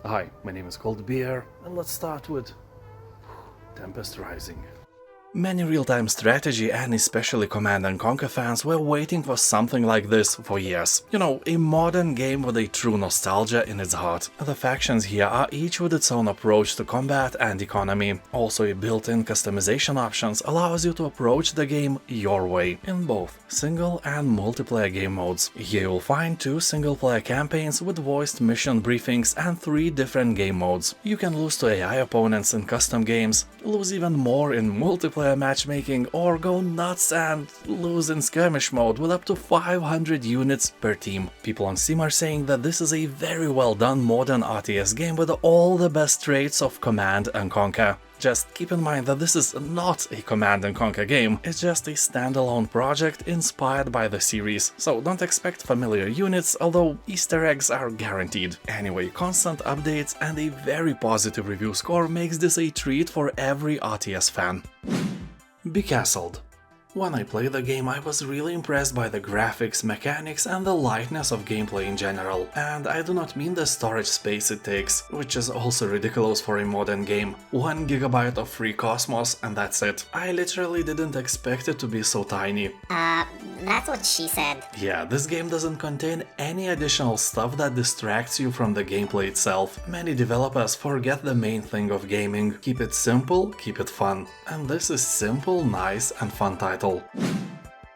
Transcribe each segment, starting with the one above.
Hi, my name is ColdBeer, and let's start with Tempest Rising. Many real-time strategy and especially Command & Conquer fans were waiting for something like this for years. You know, a modern game with a true nostalgia in its heart. The factions here are each with its own approach to combat and economy. Also, a built-in customization options allows you to approach the game your way, in both single and multiplayer game modes. Here you'll find 2 single-player campaigns with voiced mission briefings and 3 different game modes. You can lose to AI opponents in custom games, lose even more in multiplayer matchmaking, or go nuts and lose in skirmish mode with up to 500 units per team. People on Steam are saying that this is a very well done modern RTS game with all the best traits of Command & Conquer. Just keep in mind that this is not a Command & Conquer game, it's just a standalone project inspired by the series, so don't expect familiar units, although Easter eggs are guaranteed. Anyway, constant updates and a very positive review score makes this a treat for every RTS fan. Becastled. When I played the game, I was really impressed by the graphics, mechanics and the lightness of gameplay in general. And I do not mean the storage space it takes, which is also ridiculous for a modern game. 1 GB of free cosmos and that's it. I literally didn't expect it to be so tiny. That's what she said. Yeah, this game doesn't contain any additional stuff that distracts you from the gameplay itself. Many developers forget the main thing of gaming. Keep it simple, keep it fun. And this is simple, nice and fun title.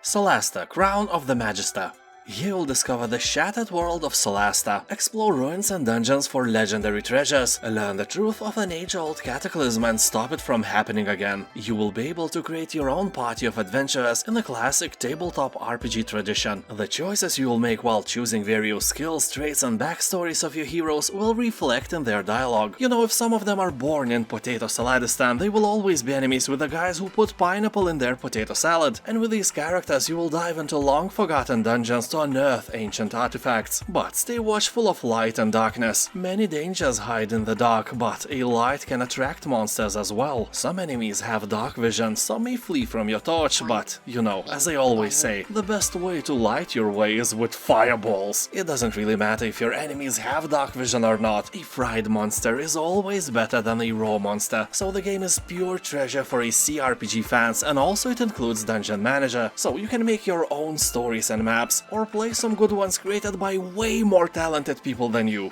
Solasta, Crown of the Magister. Here you'll discover the shattered world of Solasta, explore ruins and dungeons for legendary treasures, learn the truth of an age-old cataclysm and stop it from happening again. You will be able to create your own party of adventurers in the classic tabletop RPG tradition. The choices you will make while choosing various skills, traits and backstories of your heroes will reflect in their dialogue. You know, if some of them are born in Potato Saladistan, they will always be enemies with the guys who put pineapple in their potato salad. And with these characters you will dive into long-forgotten dungeons to unearth ancient artifacts. But stay watchful of light and darkness. Many dangers hide in the dark, but a light can attract monsters as well. Some enemies have dark vision, some may flee from your torch, but, you know, as I always say, the best way to light your way is with fireballs. It doesn't really matter if your enemies have dark vision or not. A fried monster is always better than a raw monster, so the game is pure treasure for a CRPG fans, and also it includes Dungeon Manager, so you can make your own stories and maps, or play some good ones created by way more talented people than you.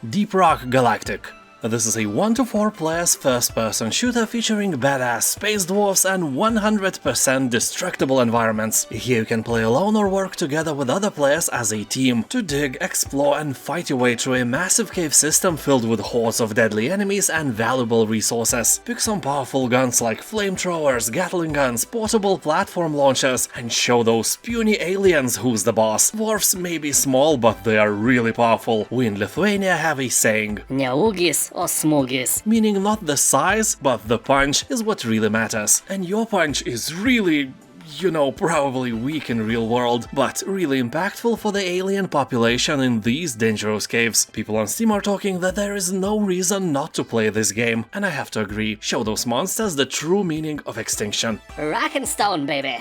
Deep Rock Galactic. This is a 1-to-4 players first-person shooter featuring badass space dwarfs and 100% destructible environments. Here you can play alone or work together with other players as a team to dig, explore and fight your way through a massive cave system filled with hordes of deadly enemies and valuable resources. Pick some powerful guns like flamethrowers, Gatling guns, portable platform launchers, and show those puny aliens who's the boss. Dwarfs may be small, but they are really powerful. We in Lithuania have a saying, Neugis or smugis. Meaning not the size, but the punch is what really matters. And your punch is really, you know, probably weak in real world, but really impactful for the alien population in these dangerous caves. People on Steam are talking that there is no reason not to play this game, and I have to agree. Show those monsters the true meaning of extinction. Rock and stone, baby.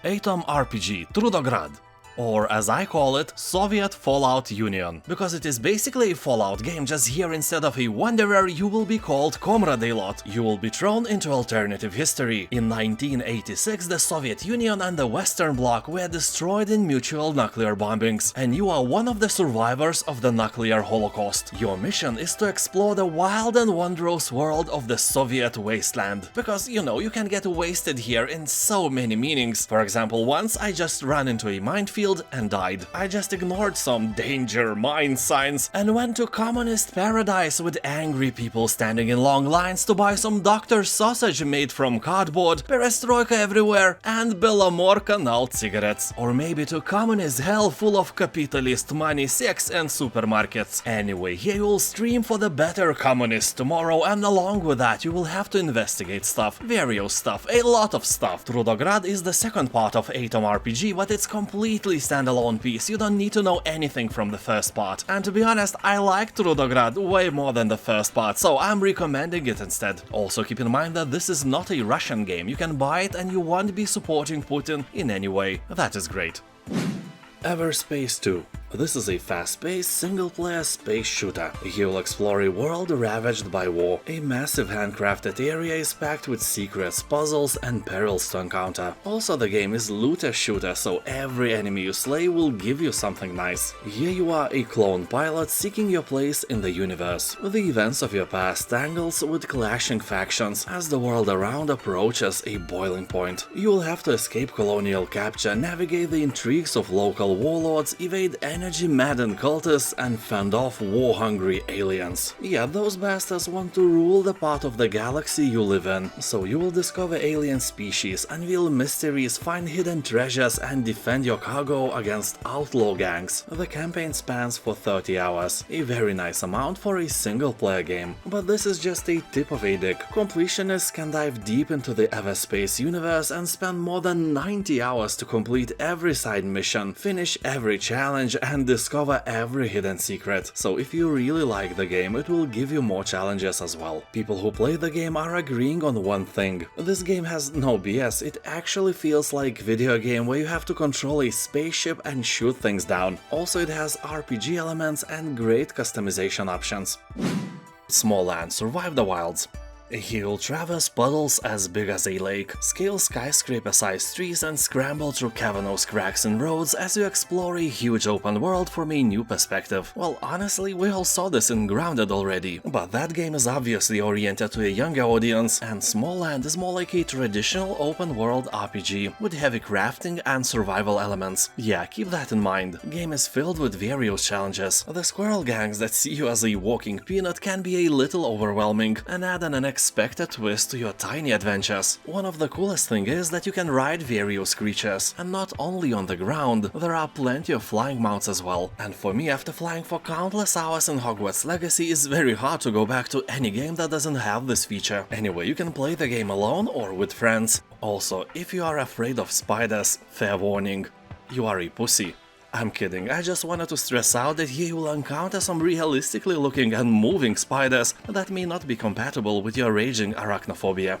Atom RPG, Trudograd. Or, as I call it, Soviet Fallout Union. Because it is basically a Fallout game, just here instead of a wanderer you will be called Komradilot. You will be thrown into alternative history. In 1986 the Soviet Union and the Western Bloc were destroyed in mutual nuclear bombings, and you are one of the survivors of the nuclear holocaust. Your mission is to explore the wild and wondrous world of the Soviet wasteland. Because, you know, you can get wasted here in so many meanings. For example, once I just ran into a minefield and died. I just ignored some danger mine signs and went to communist paradise with angry people standing in long lines to buy some doctor's sausage made from cardboard, perestroika everywhere, and Belomorka null cigarettes. Or maybe to communist hell full of capitalist money, sex and supermarkets. Anyway, here you will stream for the better communists tomorrow, and along with that you will have to investigate stuff, various stuff, a lot of stuff. Trudograd is the second part of Atom RPG, but it's completely standalone piece. You don't need to know anything from the first part. And to be honest, I like Trudograd way more than the first part, so I'm recommending it instead. Also keep in mind that this is not a Russian game. You can buy it and you won't be supporting Putin in any way. That is great. EVERSPACE 2. This is a fast-paced, single-player space shooter. You'll explore a world ravaged by war. A massive handcrafted area is packed with secrets, puzzles, and perils to encounter. Also, the game is looter-shooter, so every enemy you slay will give you something nice. Here you are, a clone pilot seeking your place in the universe. The events of your past tangles with clashing factions as the world around approaches a boiling point. You will have to escape colonial capture, navigate the intrigues of local warlords, evade energy-maddened cultists, and fend off war-hungry aliens. Yeah, those bastards want to rule the part of the galaxy you live in, so you will discover alien species, unveil mysteries, find hidden treasures, and defend your cargo against outlaw gangs. The campaign spans for 30 hours, a very nice amount for a single-player game. But this is just a tip of a dick. Completionists can dive deep into the EVERSPACE universe and spend more than 90 hours to complete every side mission, finish every challenge, and discover every hidden secret. So if you really like the game, it will give you more challenges as well. People who play the game are agreeing on one thing. This game has no BS, it actually feels like video game where you have to control a spaceship and shoot things down. Also, it has RPG elements and great customization options. Smalland: Survive the Wilds. You'll traverse puddles as big as a lake, scale skyscraper-sized trees, and scramble through cavernous cracks in roads as you explore a huge open world from a new perspective. Well, honestly, we all saw this in Grounded already, but that game is obviously oriented to a younger audience, and Smalland is more like a traditional open-world RPG with heavy crafting and survival elements. Yeah, keep that in mind. The game is filled with various challenges. The squirrel gangs that see you as a walking peanut can be a little overwhelming and add an unexpected twist to your tiny adventures. One of the coolest things is that you can ride various creatures, and not only on the ground, there are plenty of flying mounts as well. And for me, after flying for countless hours in Hogwarts Legacy, it's very hard to go back to any game that doesn't have this feature. Anyway, you can play the game alone or with friends. Also, if you are afraid of spiders, fair warning, you are a pussy. I'm kidding, I just wanted to stress out that here you will encounter some realistically looking and moving spiders that may not be compatible with your raging arachnophobia.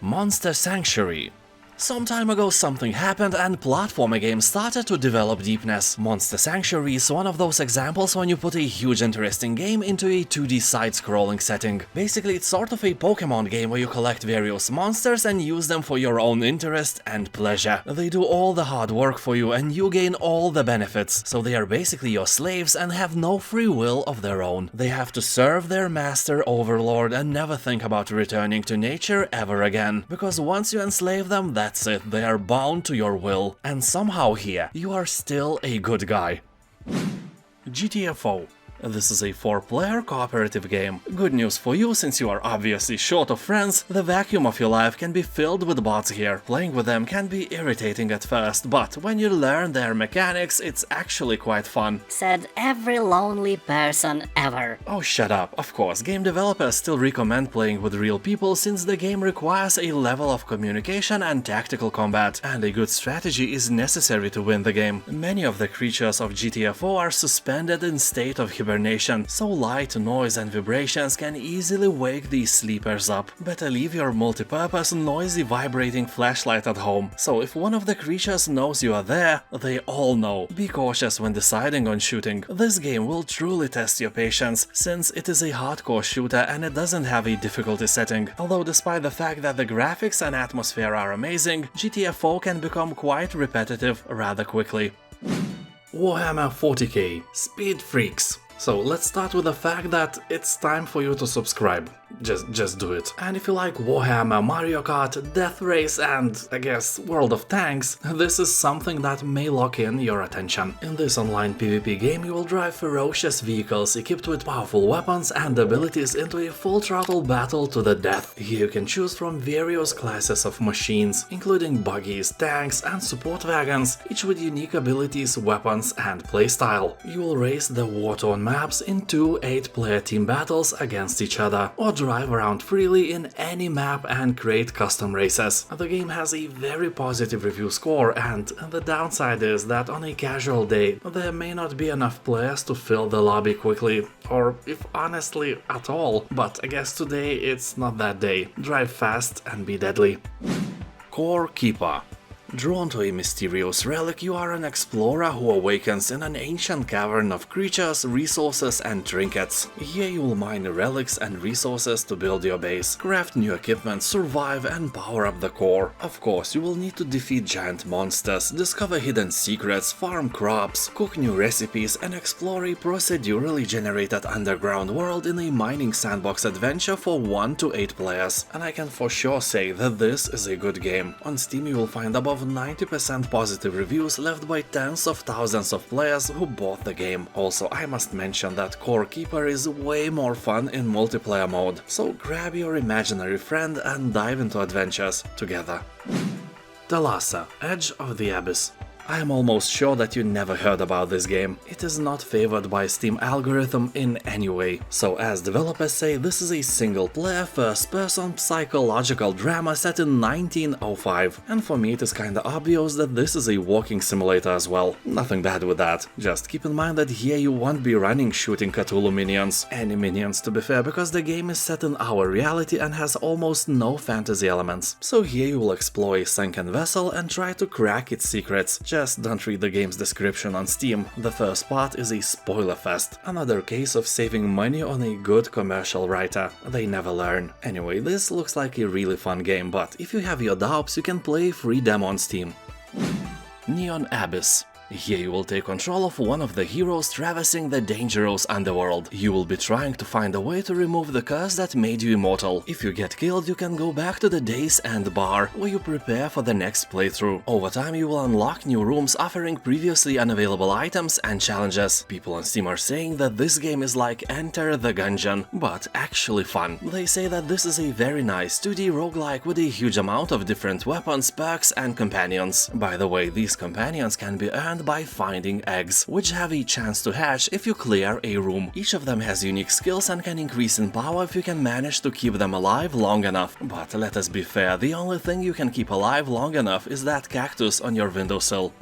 Monster Sanctuary. Some time ago something happened and platformer games started to develop deepness. Monster Sanctuary is one of those examples when you put a huge interesting game into a 2D side-scrolling setting. Basically, it's sort of a Pokemon game where you collect various monsters and use them for your own interest and pleasure. They do all the hard work for you and you gain all the benefits, so they are basically your slaves and have no free will of their own. They have to serve their master overlord and never think about returning to nature ever again, because once you enslave them, that's it, they are bound to your will. And somehow here, you are still a good guy. GTFO. This is a 4-player cooperative game. Good news for you, since you are obviously short of friends, the vacuum of your life can be filled with bots here. Playing with them can be irritating at first, but when you learn their mechanics, it's actually quite fun. Said every lonely person ever. Oh, shut up. Of course, game developers still recommend playing with real people since the game requires a level of communication and tactical combat, and a good strategy is necessary to win the game. Many of the creatures of GTFO are suspended in state of hibernation, so light, noise and vibrations can easily wake these sleepers up. Better leave your multi-purpose noisy vibrating flashlight at home, so if one of the creatures knows you are there, they all know. Be cautious when deciding on shooting. This game will truly test your patience, since it is a hardcore shooter and it doesn't have a difficulty setting. Although despite the fact that the graphics and atmosphere are amazing, GTFO can become quite repetitive rather quickly. Warhammer 40k Speed Freaks. So let's start with the fact that it's time for you to subscribe. Just do it. And if you like Warhammer, Mario Kart, Death Race and, I guess, World of Tanks, this is something that may lock in your attention. In this online PvP game you will drive ferocious vehicles equipped with powerful weapons and abilities into a full-throttle battle to the death. Here you can choose from various classes of machines, including buggies, tanks and support wagons, each with unique abilities, weapons and playstyle. You will race the war-torn maps in 2 8-player team battles against each other, or drive around freely in any map and create custom races. The game has a very positive review score, and the downside is that on a casual day there may not be enough players to fill the lobby quickly, or if honestly at all, but I guess today it's not that day. Drive fast and be deadly. Core Keeper. Drawn to a mysterious relic, you are an explorer who awakens in an ancient cavern of creatures, resources and trinkets. Here you will mine relics and resources to build your base, craft new equipment, survive and power up the core. Of course, you will need to defeat giant monsters, discover hidden secrets, farm crops, cook new recipes and explore a procedurally generated underground world in a mining sandbox adventure for 1 to 8 players. And I can for sure say that this is a good game. On Steam you will find above 90% positive reviews left by tens of thousands of players who bought the game. Also, I must mention that Core Keeper is way more fun in multiplayer mode, so grab your imaginary friend and dive into adventures together. Thalassa, Edge of the Abyss. I am almost sure that you never heard about this game. It is not favored by Steam algorithm in any way. So as developers say, this is a single-player, first-person psychological drama set in 1905. And for me it is kinda obvious that this is a walking simulator as well. Nothing bad with that. Just keep in mind that here you won't be running shooting Cthulhu minions. Any minions to be fair, because the game is set in our reality and has almost no fantasy elements. So here you will explore a sunken vessel and try to crack its secrets. Just don't read the game's description on Steam, the first part is a spoiler fest. Another case of saving money on a good commercial writer. They never learn. Anyway, this looks like a really fun game, but if you have your doubts, you can play a free demo on Steam. Neon Abyss. Here you will take control of one of the heroes traversing the dangerous underworld. You will be trying to find a way to remove the curse that made you immortal. If you get killed, you can go back to the Days End bar, where you prepare for the next playthrough. Over time you will unlock new rooms offering previously unavailable items and challenges. People on Steam are saying that this game is like Enter the Gungeon, but actually fun. They say that this is a very nice 2D roguelike with a huge amount of different weapons, perks and companions. By the way, these companions can be earned by finding eggs, which have a chance to hatch if you clear a room. Each of them has unique skills and can increase in power if you can manage to keep them alive long enough. But let us be fair, the only thing you can keep alive long enough is that cactus on your windowsill.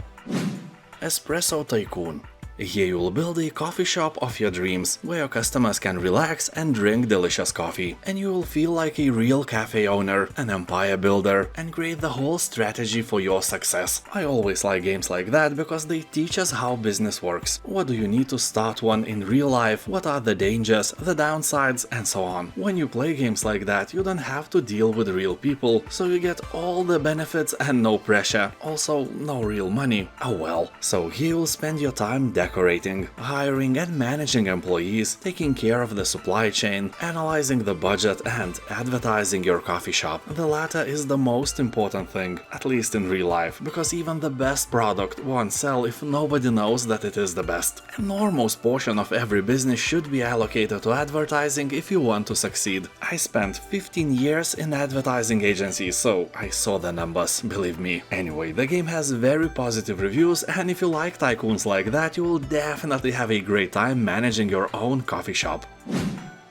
Espresso Tycoon. Here you will build a coffee shop of your dreams, where your customers can relax and drink delicious coffee. And you will feel like a real cafe owner, an empire builder, and create the whole strategy for your success. I always like games like that because they teach us how business works. What do you need to start one in real life, what are the dangers, the downsides, and so on. When you play games like that, you don't have to deal with real people, so you get all the benefits and no pressure. Also, no real money. Oh well. So here you'll spend your time decorating, hiring and managing employees, taking care of the supply chain, analyzing the budget and advertising your coffee shop. The latter is the most important thing, at least in real life, because even the best product won't sell if nobody knows that it is the best. An enormous portion of every business should be allocated to advertising if you want to succeed. I spent 15 years in advertising agencies, so I saw the numbers, believe me. Anyway, the game has very positive reviews, and if you like tycoons like that, you will definitely have a great time managing your own coffee shop.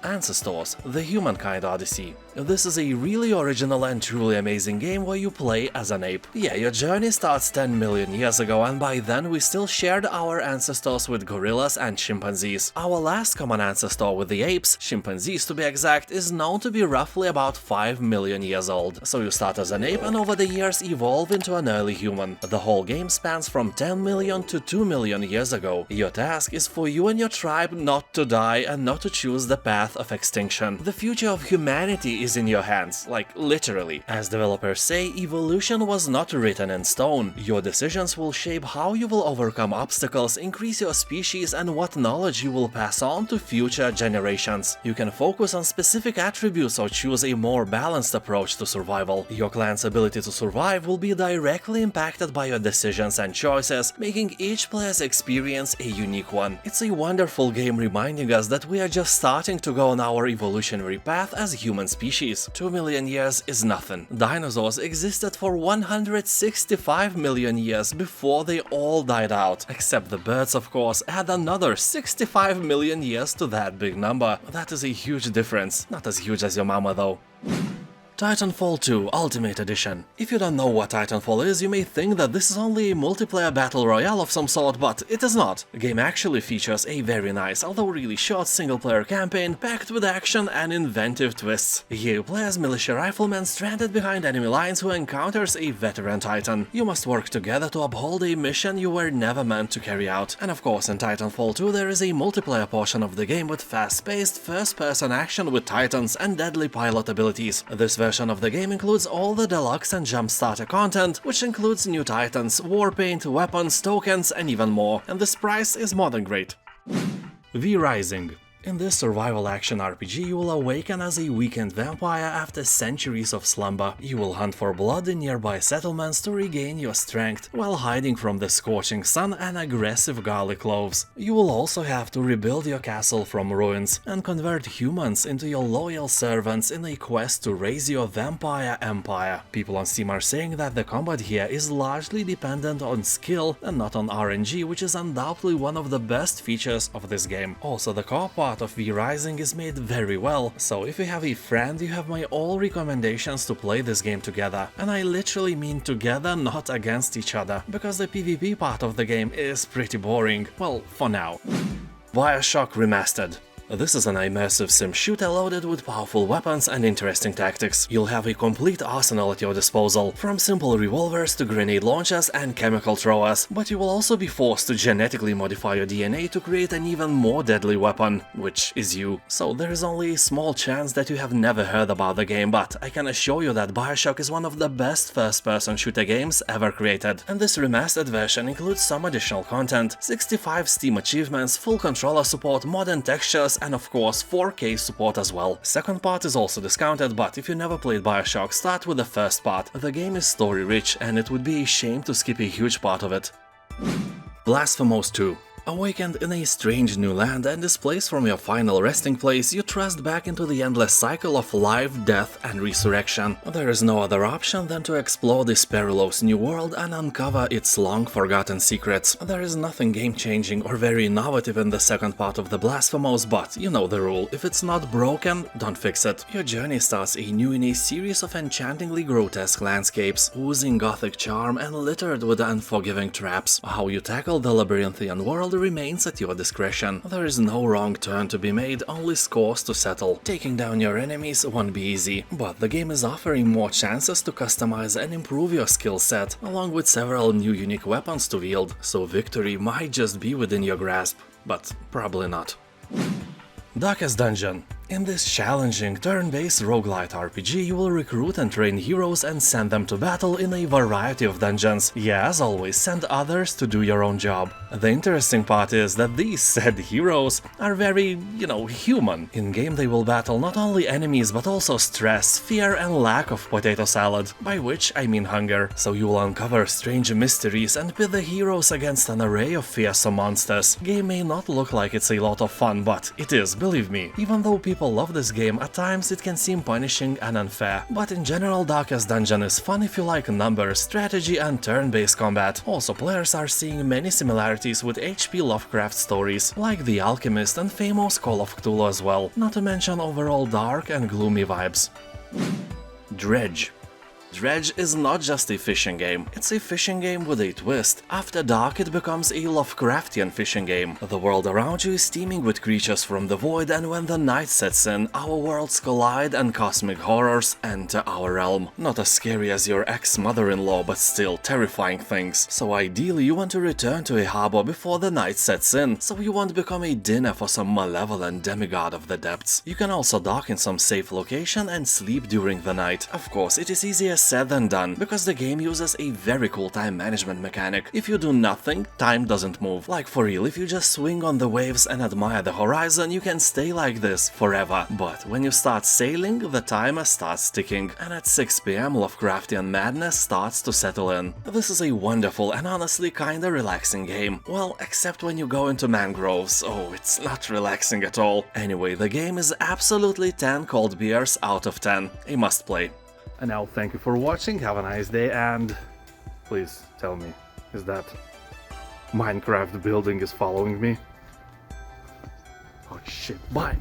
Ancestors, the Humankind Odyssey. This is a really original and truly amazing game where you play as an ape. Yeah, your journey starts 10 million years ago, and by then we still shared our ancestors with gorillas and chimpanzees. Our last common ancestor with the apes, chimpanzees to be exact, is known to be roughly about 5 million years old. So you start as an ape and over the years evolve into an early human. The whole game spans from 10 million to 2 million years ago. Your task is for you and your tribe not to die and not to choose the path of extinction. The future of humanity is in your hands, like literally. As developers say, evolution was not written in stone. Your decisions will shape how you will overcome obstacles, increase your species, and what knowledge you will pass on to future generations. You can focus on specific attributes or choose a more balanced approach to survival. Your clan's ability to survive will be directly impacted by your decisions and choices, making each player's experience a unique one. It's a wonderful game reminding us that we are just starting to go on our evolutionary path as human species. 2 million years is nothing. Dinosaurs existed for 165 million years before they all died out. Except the birds, of course, add another 65 million years to that big number. That is a huge difference. Not as huge as your mama though. Titanfall 2 Ultimate Edition. If you don't know what Titanfall is, you may think that this is only a multiplayer battle royale of some sort, but it is not. The game actually features a very nice, although really short single-player campaign packed with action and inventive twists. Here you play as militia rifleman stranded behind enemy lines who encounters a veteran Titan. You must work together to uphold a mission you were never meant to carry out. And of course in Titanfall 2 there is a multiplayer portion of the game with fast-paced first-person action with Titans and deadly pilot abilities. This version of the game includes all the deluxe and jump starter content, which includes new Titans, warpaint, weapons, tokens and even more, and this price is more than great. V-Rising. In this survival action RPG, you will awaken as a weakened vampire after centuries of slumber. You will hunt for blood in nearby settlements to regain your strength, while hiding from the scorching sun and aggressive garlic loaves. You will also have to rebuild your castle from ruins, and convert humans into your loyal servants in a quest to raise your vampire empire. People on Steam are saying that the combat here is largely dependent on skill and not on RNG, which is undoubtedly one of the best features of this game. Also, the core part of V-Rising is made very well, so if you have a friend, you have my all recommendations to play this game together. And I literally mean together, not against each other, because the PvP part of the game is pretty boring, well, for now. BioShock Remastered. This is an immersive sim shooter loaded with powerful weapons and interesting tactics. You'll have a complete arsenal at your disposal, from simple revolvers to grenade launchers and chemical throwers, but you will also be forced to genetically modify your DNA to create an even more deadly weapon, which is you. So there is only a small chance that you have never heard about the game, but I can assure you that BioShock is one of the best first-person shooter games ever created, and this remastered version includes some additional content, 65 Steam achievements, full controller support, modern textures, and of course 4K support as well. Second part is also discounted, but if you never played BioShock, start with the first part. The game is story rich and it would be a shame to skip a huge part of it. Blasphemous 2. Awakened in a strange new land and displaced from your final resting place, you thrust back into the endless cycle of life, death and resurrection. There is no other option than to explore this perilous new world and uncover its long-forgotten secrets. There is nothing game-changing or very innovative in the second part of the Blasphemous, but you know the rule, if it's not broken, don't fix it. Your journey starts anew in a series of enchantingly grotesque landscapes, oozing gothic charm and littered with unforgiving traps. How you tackle the labyrinthian world remains at your discretion. There is no wrong turn to be made, only scores to settle. Taking down your enemies won't be easy, but the game is offering more chances to customize and improve your skill set, along with several new unique weapons to wield, so victory might just be within your grasp, but probably not. Darkest Dungeon. In this challenging turn-based roguelite RPG, you will recruit and train heroes and send them to battle in a variety of dungeons. Yeah, as always, send others to do your own job. The interesting part is that these said heroes are very, human. In-game they will battle not only enemies but also stress, fear and lack of potato salad, by which I mean hunger. So you will uncover strange mysteries and pit the heroes against an array of fearsome monsters. Game may not look like it's a lot of fun, but it is, believe me. Even though people love this game, at times it can seem punishing and unfair, but in general Darkest Dungeon is fun if you like numbers, strategy and turn-based combat. Also, players are seeing many similarities with H.P. Lovecraft stories, like The Alchemist and famous Call of Cthulhu as well, not to mention overall dark and gloomy vibes. Dredge. Dredge is not just a fishing game, it's a fishing game with a twist. After dark it becomes a Lovecraftian fishing game. The world around you is teeming with creatures from the void, and when the night sets in, our worlds collide and cosmic horrors enter our realm. Not as scary as your ex-mother-in-law, but still terrifying things. So ideally you want to return to a harbor before the night sets in, so you won't become a dinner for some malevolent demigod of the depths. You can also dock in some safe location and sleep during the night. Of course, it is easier said than done, because the game uses a very cool time management mechanic. If you do nothing, time doesn't move. Like for real, if you just swing on the waves and admire the horizon, you can stay like this forever. But when you start sailing, the timer starts ticking, and at 6 PM Lovecraftian madness starts to settle in. This is a wonderful and honestly kinda relaxing game. Well, except when you go into mangroves. Oh, it's not relaxing at all. Anyway, the game is absolutely 10 cold beers out of 10. A must play. And now thank you for watching, have a nice day, and please tell me, is that Minecraft building is following me? Oh shit, bye!